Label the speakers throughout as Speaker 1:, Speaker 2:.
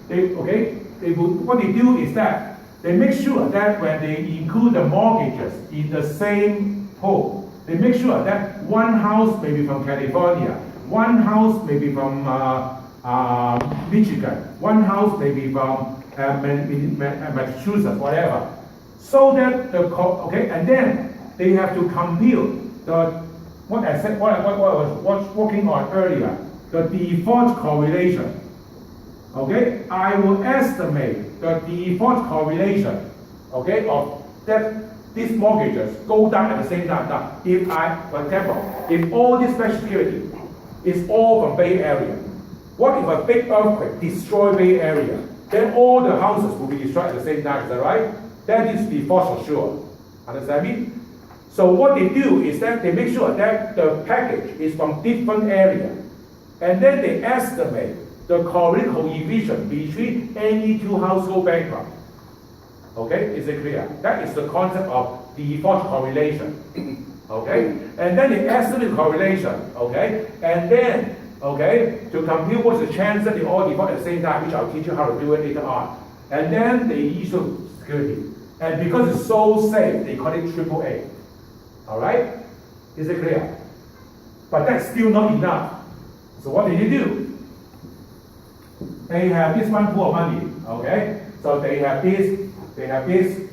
Speaker 1: what they do is that they make sure that when they include the mortgages in the same pool, they make sure that one house may be from California, one house may be from Michigan, one house may be from Massachusetts, whatever. So that and then they have to compute what I was working on earlier, the default correlation. Okay, I will estimate the default correlation, okay, of that these mortgages go down at the same time. Now, if for example, if all this Social Security is all from Bay Area, what if a big earthquake destroys Bay Area? Then all the houses will be destroyed at the same time, is that right? That is default for sure. Understand me? So what they do is that they make sure that the package is from different areas, and then they estimate the correlation coefficient between any two household bankrupt. Okay, is it clear? That is the concept of default correlation. Okay, and then they estimate correlation. Okay, and then to compute what's the chance that they all default at the same time, which I'll teach you how to do it later on. And then they issue security, and because it's so safe, they call it AAA. All right, is it clear? But that's still not enough. So what did they do? They have this one pool of money, okay? So they have this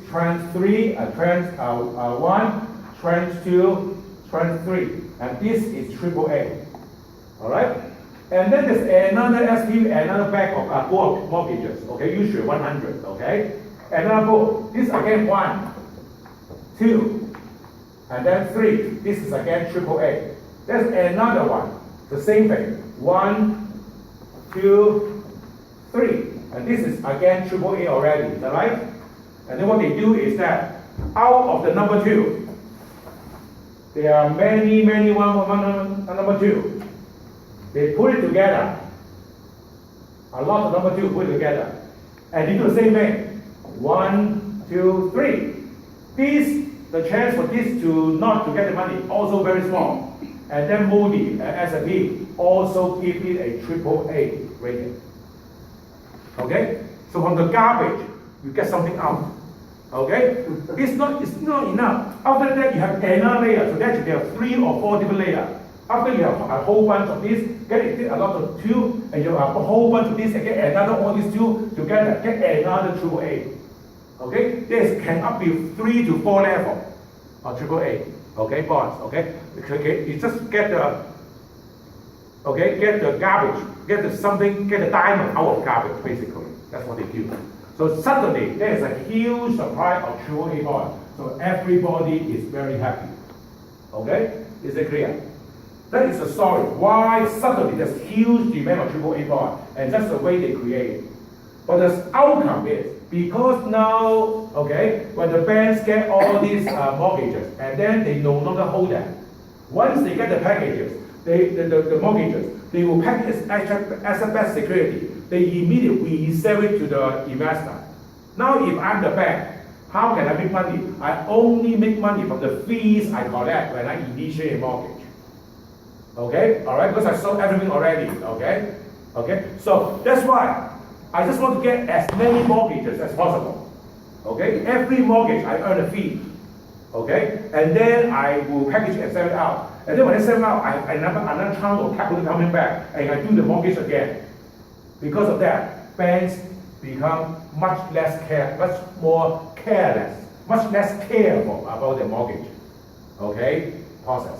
Speaker 1: tranche 3, tranche 1, tranche 2, tranche 3, and this is AAA, all right? And then there's another SP, another bank of pool of mortgages, okay? Usually 100, okay? Another pool, this again 1, 2, and then 3. This is again AAA. There's another one, the same thing, 1, 2, 3, and this is again AAA already, is that right? And then what they do is that out of the number 2, there are many number 2. They put it together. A lot of number 2 put it together, and they do the same thing. 1, 2, 3. The chance for this to not to get the money also very small. And then Moody and S&P also give it a AAA rating. Okay, so from the garbage you get something out. Okay, it's not enough. After that you have another layer. So that you have 3 or 4 different layers. After you have a whole bunch of this, get a lot of 2, and you have a whole bunch of this, and get another all these 2 together, get another AAA. Okay, this can up to 3 to 4 level of AAA. Okay, bonds. Okay, you just get the garbage, get the diamond out of garbage, basically. That's what they do. So suddenly, there is a huge supply of AAA bonds. So everybody is very happy. Okay? Is it clear? That is the story. Why suddenly there's huge demand of AAA bonds, and that's the way they create it. But the outcome is, because now, when the banks get all these mortgages, and then they no longer hold them. Once they get the packages, the mortgages, they will package as asset-backed security. They immediately resell it to the investor. Now, if I'm the bank, how can I make money? I only make money from the fees I collect when I initiate a mortgage. Okay, all right, because I sold everything already. Okay. So that's why I just want to get as many mortgages as possible. Okay, every mortgage I earn a fee. Okay, and then I will package it and sell it out. And then when I sell it out, I another chunk of capital coming back, and I do the mortgage again. Because of that, banks become much more careless, much less careful about their mortgage. Okay, process.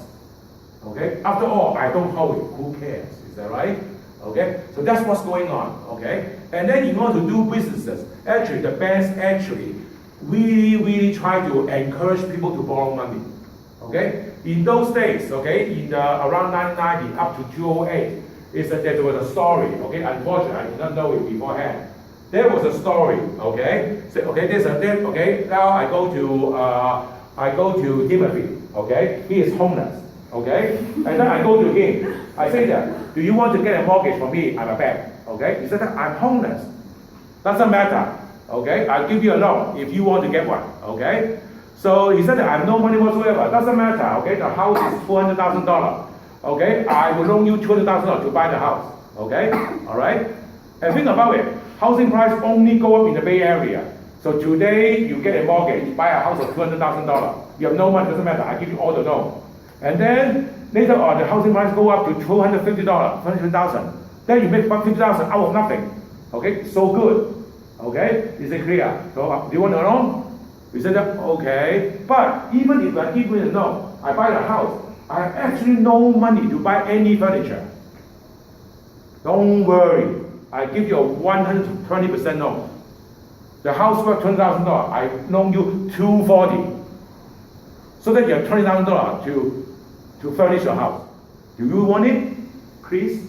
Speaker 1: Okay, after all, I don't hold it. Who cares? Is that right? Okay, so that's what's going on. Okay, and then in order to do businesses, actually the banks really try to encourage people to borrow money. Okay, in those days, in around 1990 up to 2008, there was a story. Okay, unfortunately I did not know it beforehand. There was a story. Now I go to Timothy. Okay, he is homeless. Okay, and then I go to him. I say that, do you want to get a mortgage from me? I'm a bank. Okay, he said that I'm homeless. Doesn't matter. Okay, I'll give you a loan if you want to get one. Okay, so he said that I have no money whatsoever. Doesn't matter. Okay, the house is $200,000. Okay, I will loan you $200,000 to buy the house. Okay, all right. And think about it, housing price only go up in the Bay Area. So today you get a mortgage, buy a house of $200,000. You have no money, doesn't matter, I give you all the loan. And then later on the housing price go up to $250, $200,000. Then you make about $50,000 out of nothing. Okay, so good. Okay, is it clear? So do you want to know? You said that, okay. But even if I give you a loan, I buy a house, I have actually no money to buy any furniture. Don't worry, I give you a 120% loan. The house worth $20,000, I loan you $240,000. So that you have $20,000 to furnish your house. Do you want it? Please?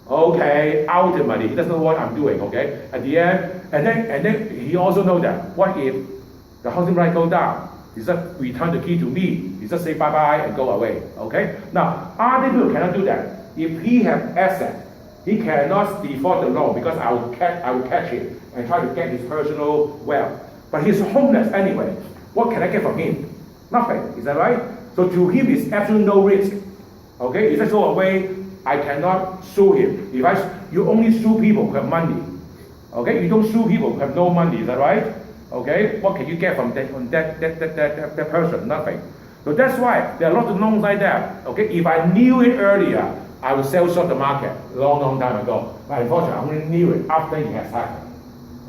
Speaker 1: Okay, ultimately, he doesn't know what I'm doing, okay? At the end, and then he also knows that, what if the housing price go down? He just return the key to me. He just say bye-bye and go away, okay? Now, other people cannot do that. If he have asset, he cannot default the loan because I will catch him and try to get his personal wealth. But he's homeless anyway. What can I get from him? Nothing, is that right? So to him, it's absolutely no risk. Okay, if I go away, I cannot sue him. You only sue people who have money. Okay, you don't sue people who have no money, is that right? Okay, what can you get from that person? Nothing. So that's why there are lots of loans like that. Okay, if I knew it earlier, I would sell short the market long time ago. But unfortunately, I only knew it after it has happened.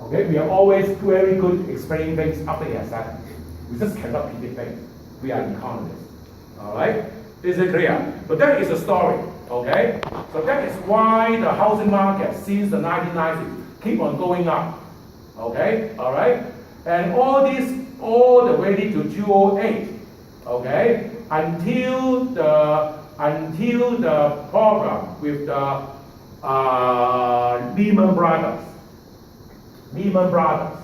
Speaker 1: Okay, we are always very good explaining things after it has happened. We just cannot predict things. We are economists. All right, is it clear? So that is the story. Okay, so that is why the housing market since the 1990s keep on going up. Okay, all right, and all the way to 2008. Okay, until the problem with the Lehman Brothers. Lehman Brothers.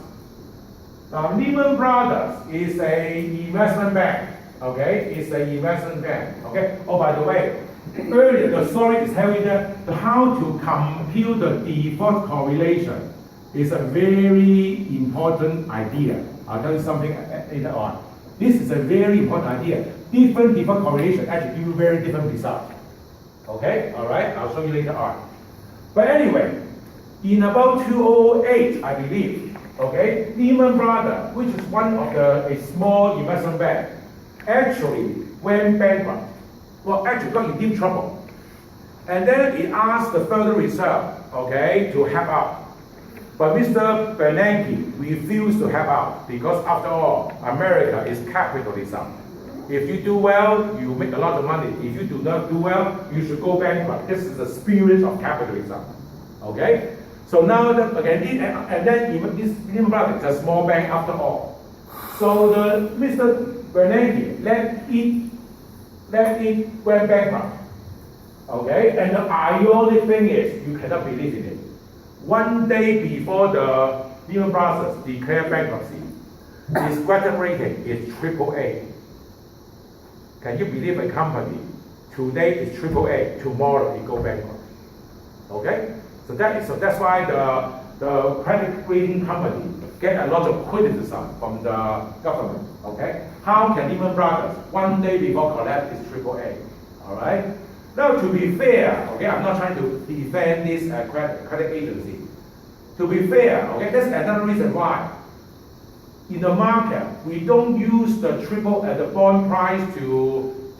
Speaker 1: Now, Lehman Brothers is an investment bank. Okay, it's an investment bank. Okay. Oh, by the way, earlier the story is telling that how to compute the default correlation is a very important idea. I'll tell you something later on. This is a very important idea. Different default correlation actually give you very different results. Okay, all right, I'll show you later on. But anyway, in about 2008, I believe, okay, Lehman Brothers, which is one of a small investment bank, actually went bankrupt. Well, actually got in deep trouble. And then it asked the Federal Reserve, okay, to help out. But Mr. Bernanke refused to help out because after all, America is capitalism. If you do well, you make a lot of money. If you do not do well, you should go bankrupt. This is the spirit of capitalism. Okay? So now, and then even this Lehman Brothers is a small bank after all. So Mr. Bernanke let it went bankrupt. Okay? And the ironic thing is, you cannot believe in it. One day before the Lehman Brothers declared bankruptcy, its credit rating is AAA. Can you believe a company today is AAA, tomorrow it go bankrupt? Okay, so that's why the credit rating company get a lot of criticism from the government. Okay, how can Lehman Brothers one day before collapse is AAA? All right. Now, to be fair, okay, I'm not trying to defend this credit agency. To be fair, okay, that's another reason why in the market we don't use the bond price to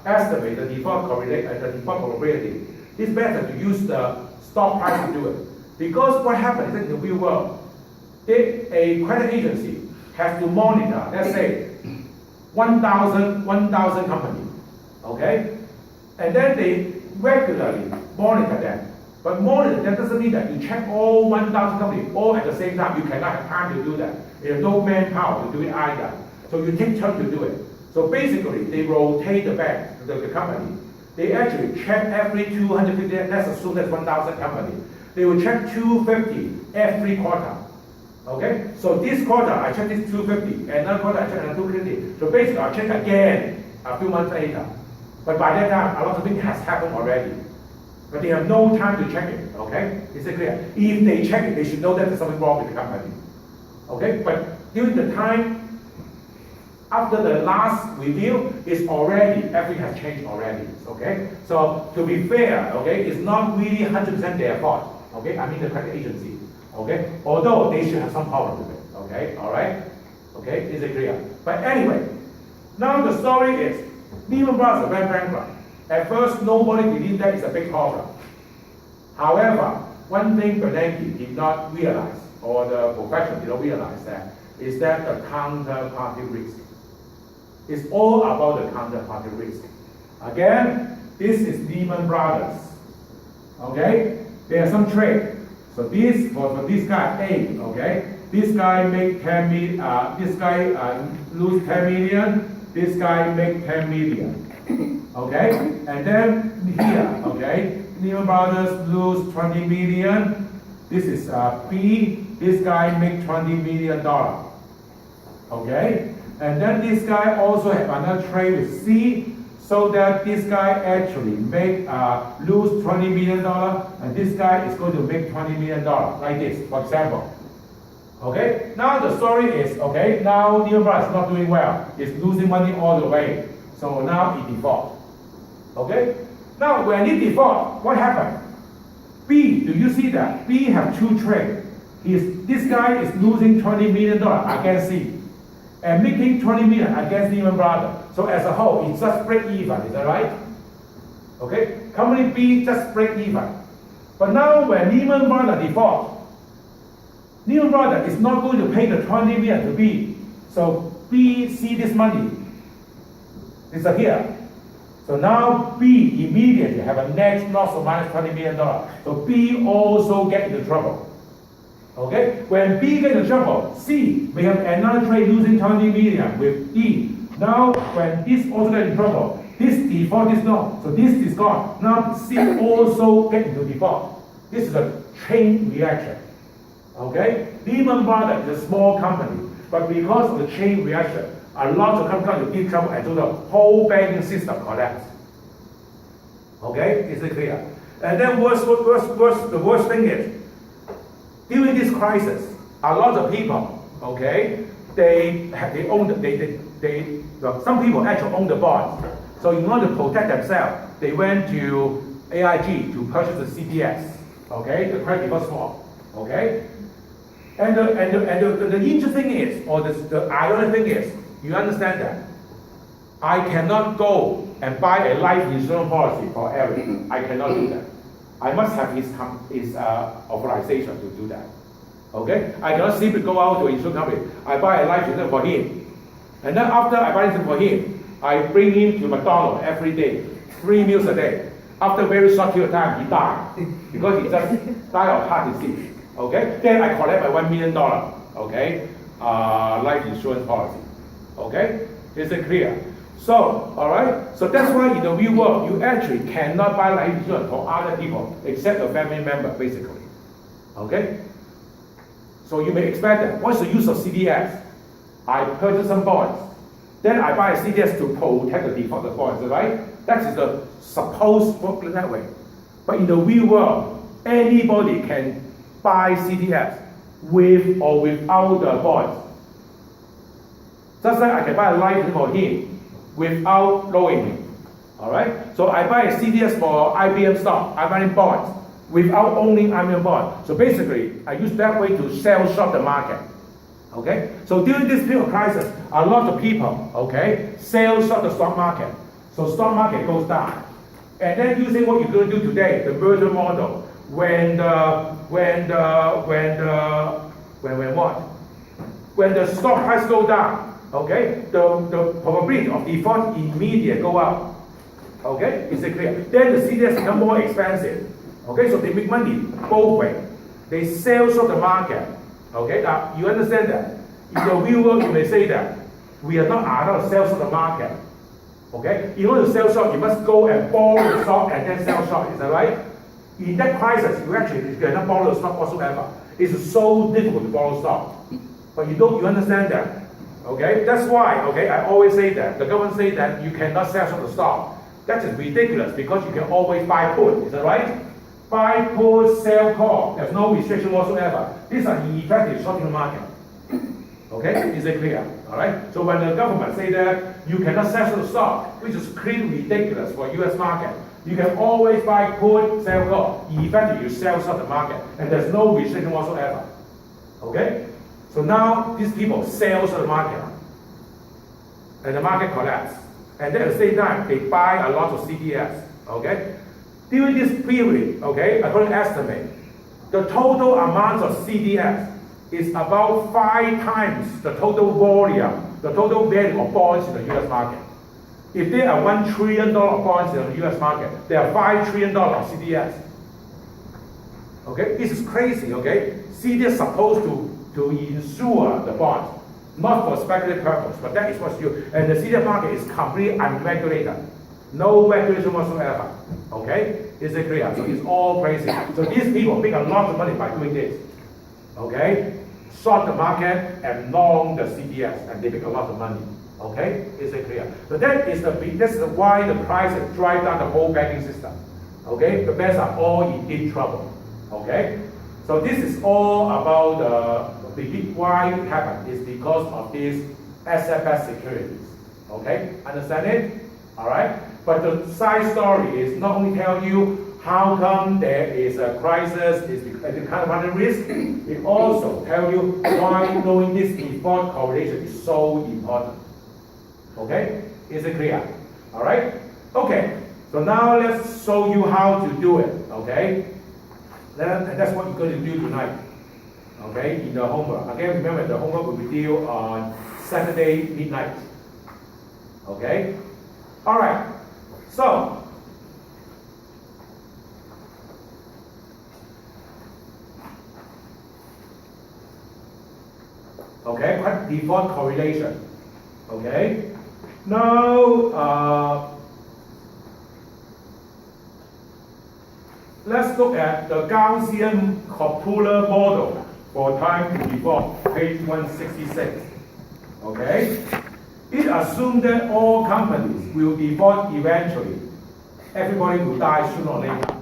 Speaker 1: estimate the default probability. It's better to use the stock price to do it, because what happens in the real world, if a credit agency has to monitor, let's say, 1,000 companies. Okay? And then they regularly monitor them. But monitor that doesn't mean that you check all 1,000 companies all at the same time. You cannot have time to do that. You have no manpower to do it either. So you take turn to do it. So basically, they rotate the bank, the company. They actually check every 250, let's assume that's 1,000 companies. They will check 250 every quarter. Okay? So this quarter, I check this 250. Another quarter, I check another 250. So basically, I check again a few months later. But by that time, a lot of things has happened already. But they have no time to check it, okay? Is it clear? If they check it, they should know that there's something wrong with the company. Okay? But during the time after the last review, it's already, everything has changed already, okay? So to be fair, okay, it's not really 100% their fault, okay? I mean the credit agency, okay? Although they should have some problem with it, okay? All right? Okay, is it clear? But anyway, now the story is, Lehman Brothers went bankrupt. At first, nobody believed that it's a big problem. However, one thing Bernanke did not realize, or the profession did not realize that, is that the counterparty risk. It's all about the counterparty risk. Again, this is Lehman Brothers. Okay? There's some trade. So this for this guy A, okay? This guy make 10 million, this guy lose 10 million, this guy make 10 million. Okay? And then here, okay, Lehman Brothers lose 20 million. This is B, this guy make $20 million. Okay? And then this guy also have another trade with C, so that this guy actually make lose $20 million, and this guy is going to make $20 million, like this, for example. Okay? Now the story is, okay, now Lehman Brothers is not doing well. It's losing money all the way. So now it default. Okay? Now when it default, what happened? B, do you see that? B have two trades. This guy is losing $20 million against C, and making 20 million against Lehman Brothers. So as a whole, it just break even, is that right? Okay? Company B just break even. But now when Lehman Brothers default, Lehman Brothers is not going to pay the 20 million to B. So B see this money disappear. So now B immediately have a net loss of minus $20 million. So B also get into trouble. Okay? When B get into trouble, C may have another trade losing 20 million with D. Now when this also get in trouble, this default is not. So this is gone. Now C also get into default. This is a chain reaction. Okay? Lehman Brothers is a small company, but because of the chain reaction, a lot of companies will get trouble until the whole banking system collapses. Okay? Is it clear? And then the worst thing is, during this crisis, a lot of people, okay, some people actually own the bonds. So in order to protect themselves, they went to AIG to purchase the CDS, okay, the credit default swap, okay. And the interesting is, or the ironic thing is, you understand that I cannot go and buy a life insurance policy for Eric. I cannot do that. I must have his authorization to do that. Okay? I cannot simply go out to an insurance company. I buy a life insurance for him. And then after I buy it for him, I bring him to McDonald's every day, 3 meals a day. After a very short period of time, he died because he just died of heart disease. Okay? Then I collect my $1 million, okay, life insurance policy. Okay? Is it clear? So, alright? So that's why in the real world, you actually cannot buy life insurance for other people except a family member, basically. Okay? So you may expect that. What's the use of CDS? I purchase some bonds. Then I buy a CDS to protect the default of bonds, right? That is the supposed work that way. But in the real world, anybody can buy CDS with or without the bonds. Just like I can buy a life for him without knowing him. Alright? So I buy a CDS for IBM stock, I buy bonds without owning IBM bonds. So basically, I use that way to sell short the market. Okay? So during this period of crisis, a lot of people, okay, sell short the stock market. So stock market goes down. And then using what you're going to do today, the merger model, when the stock price go down, okay, the probability of default immediately go up. Okay, is it clear? Then the CDS become more expensive. Okay, so they make money both ways. They sell short the market. Okay, now you understand that. In the real world, you may say that we are not allowed to sell short the market. Okay, in order to sell short, you must go and borrow the stock and then sell short. Is that right? In that crisis, you cannot borrow the stock whatsoever. It's so difficult to borrow stock. But you understand that. Okay, that's why, okay, I always say that. The government say that you cannot sell short the stock. That is ridiculous because you can always buy put. Is that right? Buy put, sell call. There's no restriction whatsoever. These are effective shorting the market. Okay, is it clear? All right. So when the government say that you cannot settle the stock, which is clearly ridiculous for U.S. market, you can always buy put, sell call. Eventually, you sell short the market, and there's no restriction whatsoever. Okay. So now these people sell short the market, and the market collapse. And then at the same time, they buy a lot of CDS. Okay. During this period, okay, according to estimate, the total amount of CDS is about 5 times the total volume, the total value of bonds in the U.S. market. If there are $1 trillion bonds in the U.S. market, there are $5 trillion of CDS. Okay, this is crazy. Okay, CDS is supposed to insure the bonds, not for speculative purpose, but that is what's due. And the CDS market is completely unregulated, no regulation whatsoever. Okay, is it clear? So it's all crazy. So these people make a lot of money by doing this. Okay, short the market and long the CDS, and they make a lot of money. Okay, is it clear? So that's why the prices drive down the whole banking system. Okay, the banks are all in deep trouble. Okay, so this is all about why it happened is because of these asset-backed securities. Okay, understand it? All right. But the side story is not only tell you how come there is a crisis, is the kind of under risk. It also tell you why knowing this default correlation is so important. Okay? Is it clear? All right? Okay. So now let's show you how to do it. Okay? And that's what you're going to do tonight. Okay? In the homework. Again, remember the homework will be due on Saturday midnight. Okay? All right. So, okay, what default correlation? Okay, now let's look at the Gaussian-Coppola model for time to default, page 166. Okay. It assumes that all companies will default eventually. Everybody will die sooner or later.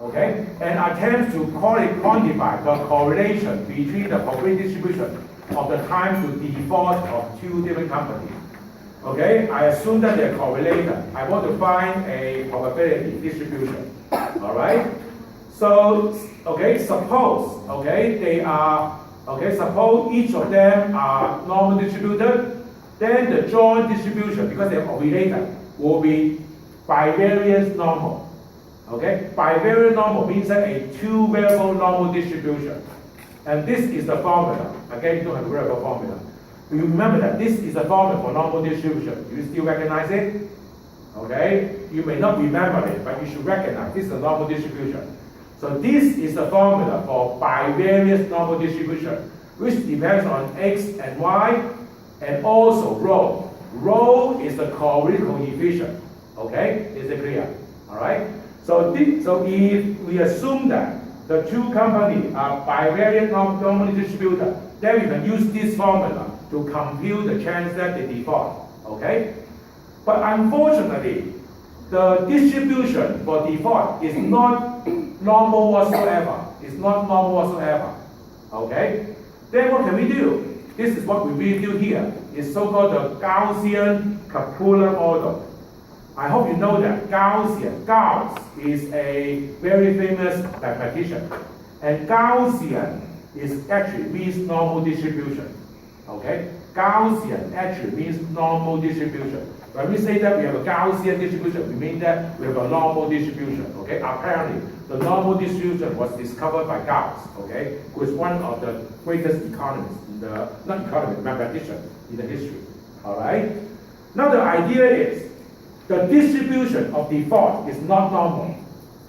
Speaker 1: Okay? And attempts to quantify the correlation between the probability distribution of the time to default of 2 different companies. Okay? I assume that they're correlated. I want to find a probability distribution. Alright? So, okay, suppose, okay, they are, okay, suppose each of them are normal distributed. Then the joint distribution, because they are related, will be bivariate normal. Okay? Bivariate normal means that a 2-variable normal distribution. And this is the formula. Again, you don't have to worry about formula. You remember that this is the formula for normal distribution. Do you still recognize it? Okay? You may not remember it, but you should recognize this is the normal distribution. So this is the formula for bivariate normal distribution, which depends on x and y, and also rho. Rho is the correlation coefficient. Okay? Is it clear? Alright? So if we assume that the 2 companies are bivariate normally distributed, then we can use this formula to compute the chance that they default. Okay? But unfortunately, the distribution for default is not normal whatsoever. It's not normal whatsoever. Okay? Then what can we do? This is what we really do here. It's so-called the Gaussian-Coppola model. I hope you know that Gauss is a very famous mathematician. And Gaussian is actually means normal distribution. Okay? Gaussian actually means normal distribution. When we say that we have a Gaussian distribution, we mean that we have a normal distribution. Okay? Apparently, the normal distribution was discovered by Gauss, okay, who is one of the greatest economists mathematician in the history. Alright? Now the idea is the distribution of default is not normal.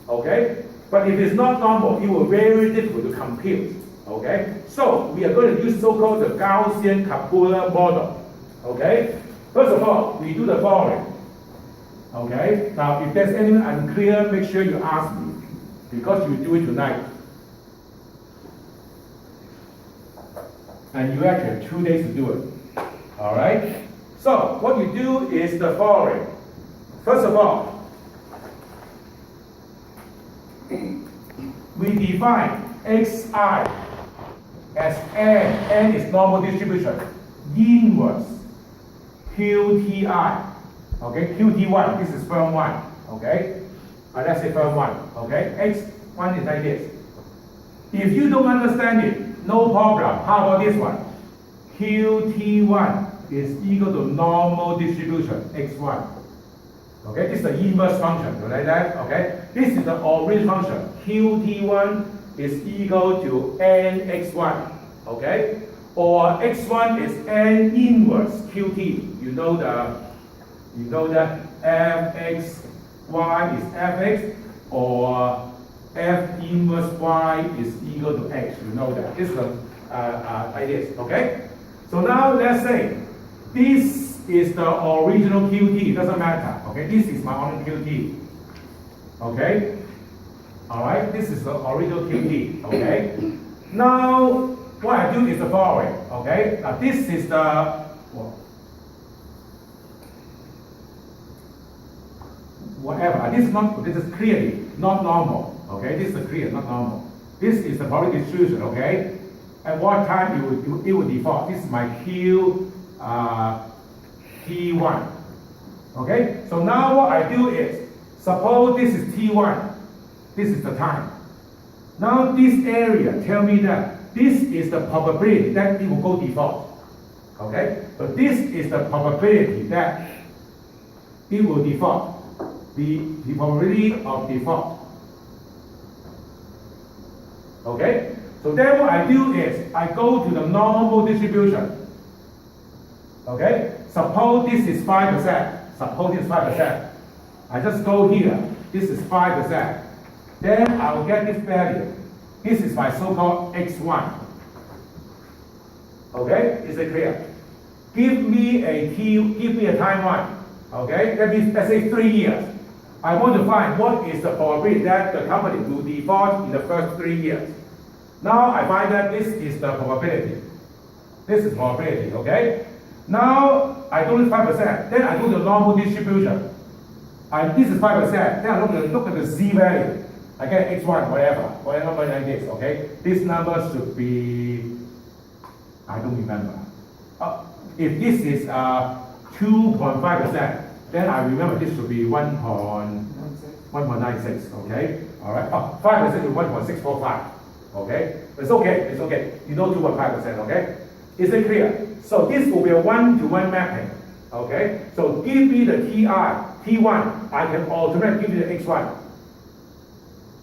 Speaker 1: Okay? But if it's not normal, it will be very difficult to compute. Okay? So we are going to use so-called the Gaussian-Coppola model. Okay? First of all, we do the following. Okay? Now if there's anything unclear, make sure you ask me, because you do it tonight. And you actually have 2 days to do it. Alright? So what you do is the following. First of all, we define xi as n is normal distribution, inverse QTI, okay, QT1, this is firm 1, okay, let's say firm 1, okay, X1 is like this. If you don't understand it, no problem. How about this one? QT1 is equal to normal distribution, X1. Okay, this is the inverse function, you like that? Okay, this is the original function. QT1 is equal to nx1, okay? Or x1 is n inverse qt. You know that fxy is fx, or f inverse y is equal to x. You know that. This is like this, okay? So now let's say this is the original qt. Doesn't matter. Okay, this is my own qt. Okay. All right, this is the original QT, okay? Now, what I do is the following, okay? Now, this is the, whatever, this is clearly not normal, okay? This is clear, not normal. This is the probability distribution, okay? At what time it will default. This is my T1, okay? So now what I do is, suppose this is T1. This is the time. Now this area tell me that this is the probability that it will go default. Okay? So this is the probability that it will default. The probability of default. Okay? So then what I do is I go to the normal distribution. Okay? Suppose this is 5%. Suppose this is 5%. I just go here. This is 5%. Then I will get this value. This is my so-called x1. Okay, is it clear? Give me a time one. Okay, that means let's say 3 years. I want to find what is the probability that the company will default in the first 3 years. Now I find that this is the probability. This is probability. Okay. Now I do this 5%. Then I do the normal distribution. This is 5%. Then I look at the z value. I get x1, whatever number like this, okay? This number should be, I don't remember. If this is 2.5%, then I remember this should be 1.96, okay? All right, 5% is 1.645, okay? It's okay, you know 2.5%, okay? Is it clear? So this will be a one-to-one mapping, okay? So give me the T1, I can automatically give you the x1.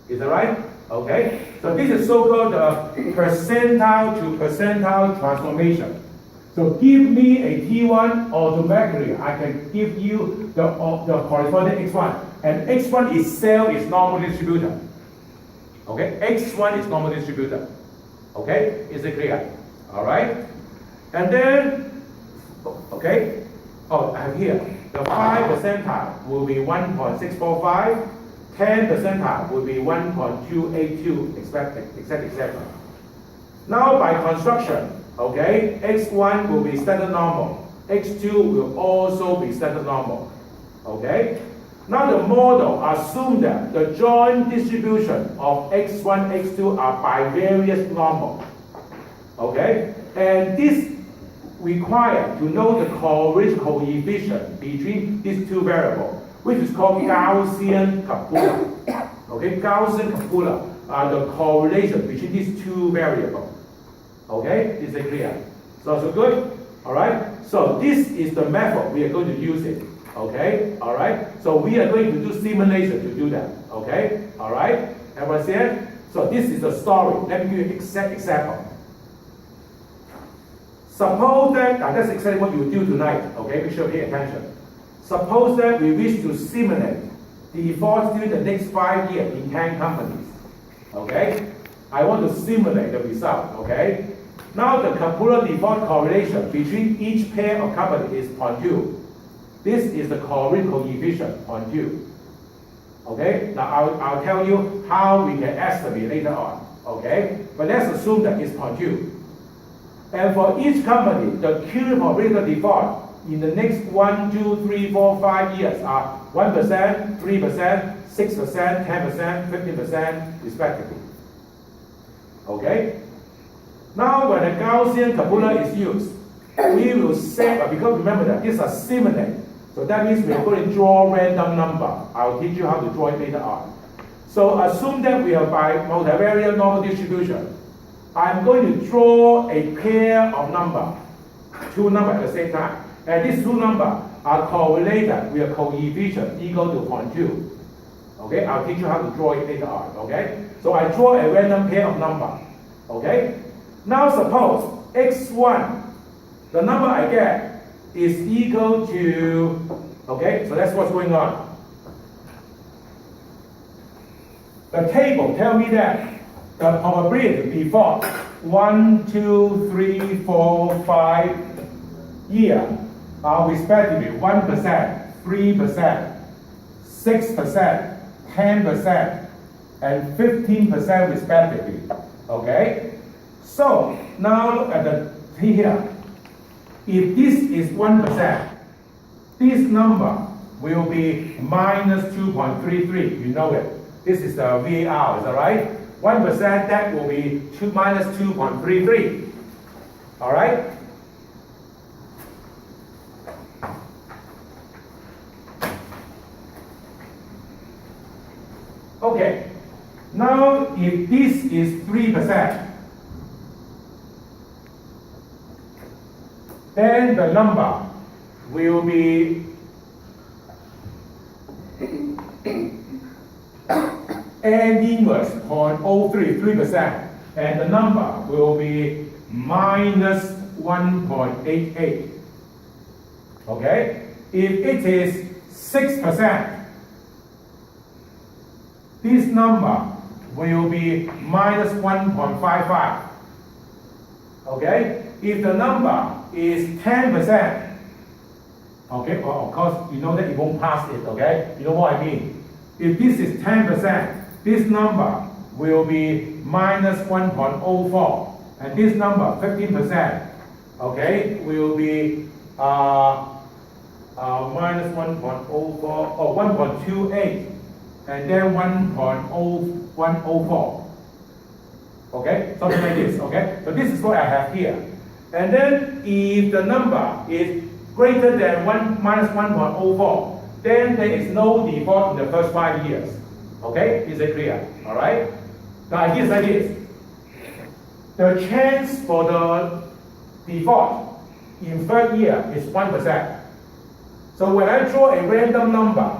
Speaker 1: Is that right? Okay. So this is so-called the percentile to percentile transformation. So give me a T1 automatically. I can give you the corresponding x1. And x1 itself is normal distributed. Okay. X1 is normal distributed. Okay. Is it clear? All right. And then, okay. Oh, I have here. The 5 percentile will be 1.645. 10 percentile would be 1.282, etc. Now by construction, okay, x1 will be standard normal, x2 will also be standard normal, okay. Now the model assumes that the joint distribution of x1, x2 are bivariate normal, okay, and this requires to know the correlation coefficient between these two variables, which is called Gaussian Kapula. Okay, Gaussian Kapula are the correlation between these two variables. Okay, is it clear? So good? All right. So this is the method we are going to use it. Okay, all right. So we are going to do simulation to do that. Okay, all right. Everyone see it? So this is the story. Let me give you an exact example. Suppose that, that's exactly what you do tonight. Okay, make sure you pay attention. Suppose that we wish to simulate the default during the next 5 years in 10 companies. Okay? I want to simulate the result. Okay? Now the Kapula default correlation between each pair of companies is 0.2. This is the correlation coefficient 0.2. Okay? Now I'll tell you how we can estimate later on. Okay? But let's assume that it's 0.2. And for each company, the cumulative probability default in the next 1, 2, 3, 4, 5 years are 1%, 3%, 6%, 10%, 15%, respectively. Okay? Now, when a Gaussian calculator is used, we will set, because remember that these are simulate. So that means we are going to draw random number. I'll teach you how to draw it later on. So assume that we are by multivariate normal distribution. I'm going to draw a pair of numbers, two numbers at the same time. And these two numbers are correlated with a coefficient equal to 0.2. Okay, I'll teach you how to draw it later on. Okay, so I draw a random pair of numbers. Okay, now suppose x1, the number I get is equal to, okay, so that's what's going on. The table tell me that the probability default 1, 2, 3, 4, 5 year are respectively 1%, 3%, 6%, 10%, and 15% respectively. Okay? So now look at the here. If this is 1%, this number will be minus 2.33. You know it. This is the VAR, is that right? 1%, that will be minus 2.33. All right? Okay. Now, if this is 3%, then the number will be n inverse 0.03, 3%, and the number will be minus 1.88. Okay? If it is 6%, this number will be minus 1.55. Okay? If the number is 10%, okay, well, of course, you know that it won't pass it, okay? You know what I mean? If this is 10%, this number will be minus 1.04, and this number, 15%, okay, will be minus 1.04 or 1.28, and then 1.104. Okay, something like this. Okay, so this is what I have here. And then if the number is greater than minus 1.04, then there is no default in the first 5 years. Okay, is it clear? All right. The idea is like this. The chance for the default in third year is 1%. So when I draw a random number,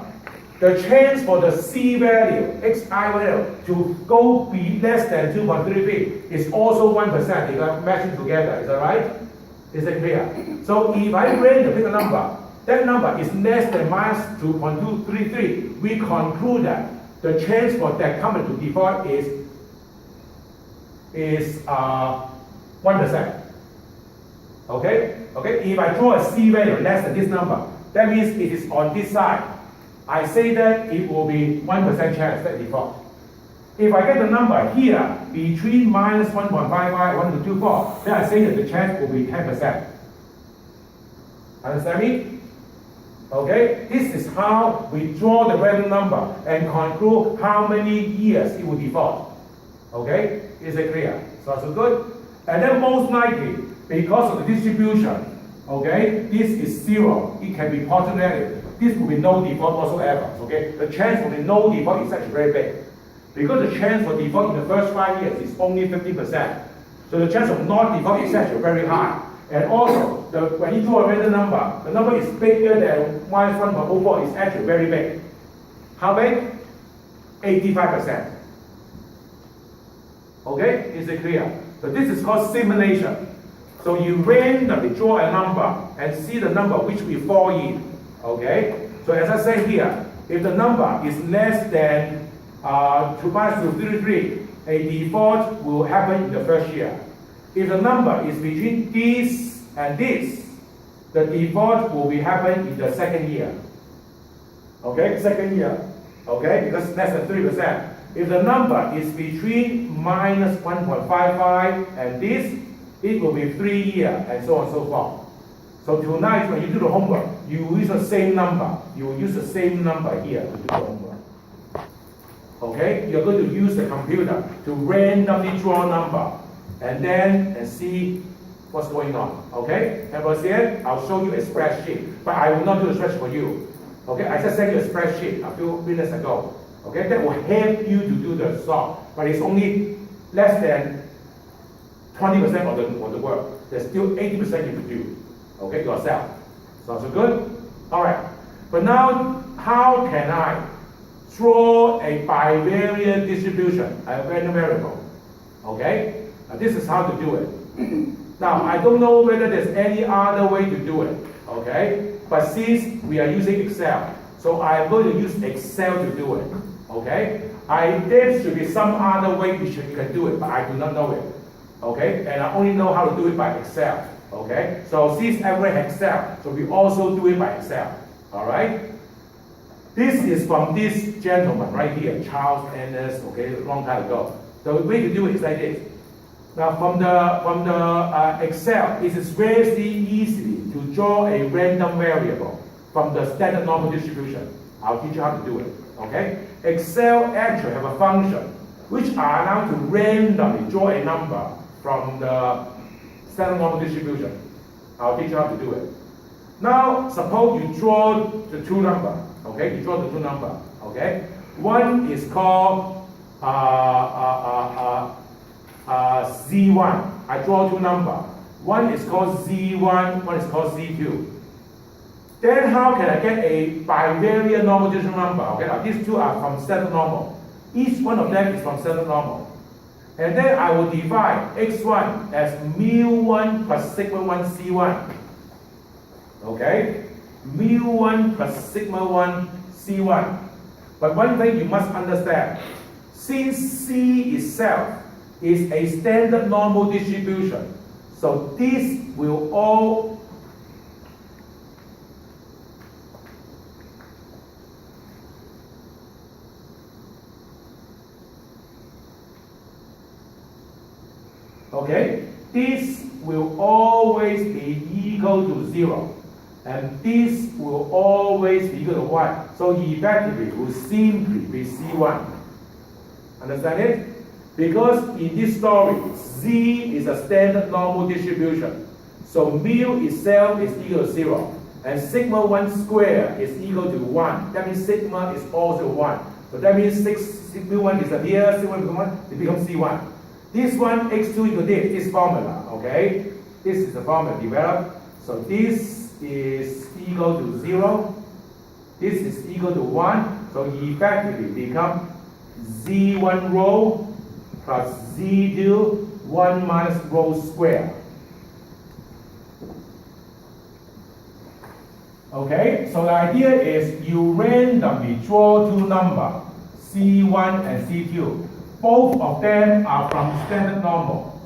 Speaker 1: the chance for the C value, xi value, to go be less than 2.33 is also 1%. They are matching together. Is that right? Is it clear? So if I randomly pick a number, that number is less than minus 2.233, we conclude that the chance for that coming to default is 1%. Okay? Okay? If I draw a C value less than this number, that means it is on this side. I say that it will be 1% chance that default. If I get the number here between minus 1.55 and 1.24, then I say that the chance will be 10%. Understand me? Okay? This is how we draw the random number and conclude how many years it will default. Okay? Is it clear? So good? And then most likely, because of the distribution, okay, this is 0. It can be positive negative. This will be no default whatsoever. Okay? The chance for the no default is actually very big. Because the chance for default in the first 5 years is only 50%. So the chance of non-default is actually very high. And also, when you draw a random number, the number is bigger than minus 1.04 is actually very big. How big? 85%. Okay? Is it clear? So this is called simulation. So you randomly draw a number and see the number which will fall in. Okay? So as I say here, if the number is less than 2.33, a default will happen in the first year. If the number is between this and this, the default will be happen in the second year. Okay, second year. Okay, because less than 3%. If the number is between minus 1.55 and this, it will be 3 years, and so on and so forth. So tonight, when you do the homework, you will use the same number. You will use the same number here to do the homework. Okay, you're going to use the computer to randomly draw a number. and then and see what's going on. Okay? And for here, I'll show you a spreadsheet, but I will not do a spreadsheet for you. Okay? I just sent you a spreadsheet a few minutes ago. Okay? That will help you to do the solve, but it's only less than 20% of the work. There's still 80% you can do. Okay? Yourself. Sounds good? All right. But now, how can I draw a bivariate distribution, a random variable? Okay? This is how to do it. Now, I don't know whether there's any other way to do it. Okay? But since we are using Excel, so I'm going to use Excel to do it. Okay? There should be some other way you can do it, but I do not know it. Okay? And I only know how to do it by Excel. Okay? So since everyone has Excel, so we also do it by Excel. Alright? This is from this gentleman right here, Charles Ennis, okay, a long time ago. The way to do it is like this. Now from the Excel, it is very easy to draw a random variable from the standard normal distribution. I'll teach you how to do it. Okay? Excel actually have a function which are allowed to randomly draw a number from the standard normal distribution. I'll teach you how to do it. Now, suppose you draw the two numbers. Okay, you draw the two numbers. Okay, one is called Z1. I draw two numbers. One is called Z1. One is called Z2. Then how can I get a bivariate normal distribution number? Okay, now these two are from standard normal. Each one of them is from standard normal. And then I will divide x1 as mu1 plus sigma1 C1. Okay? Mu1 plus sigma1 C1. But one thing you must understand, since C itself is a standard normal distribution, so this will all okay, this will always be equal to 0. And this will always be equal to 1. So effectively, it will simply be C1. Understand it? Because in this story, Z is a standard normal distribution. So mu itself is equal to 0. And sigma 1 squared is equal to 1. That means sigma is also 1. So that means sigma 1 disappears, sigma becomes 1, it becomes C1. This one, x2 into this formula, okay? This is the formula developed. So this is equal to 0. This is equal to 1. So effectively become Z1 rho plus Z2 1 minus rho squared. Okay, so the idea is you randomly draw two numbers, C1 and C2. Both of them are from standard normal.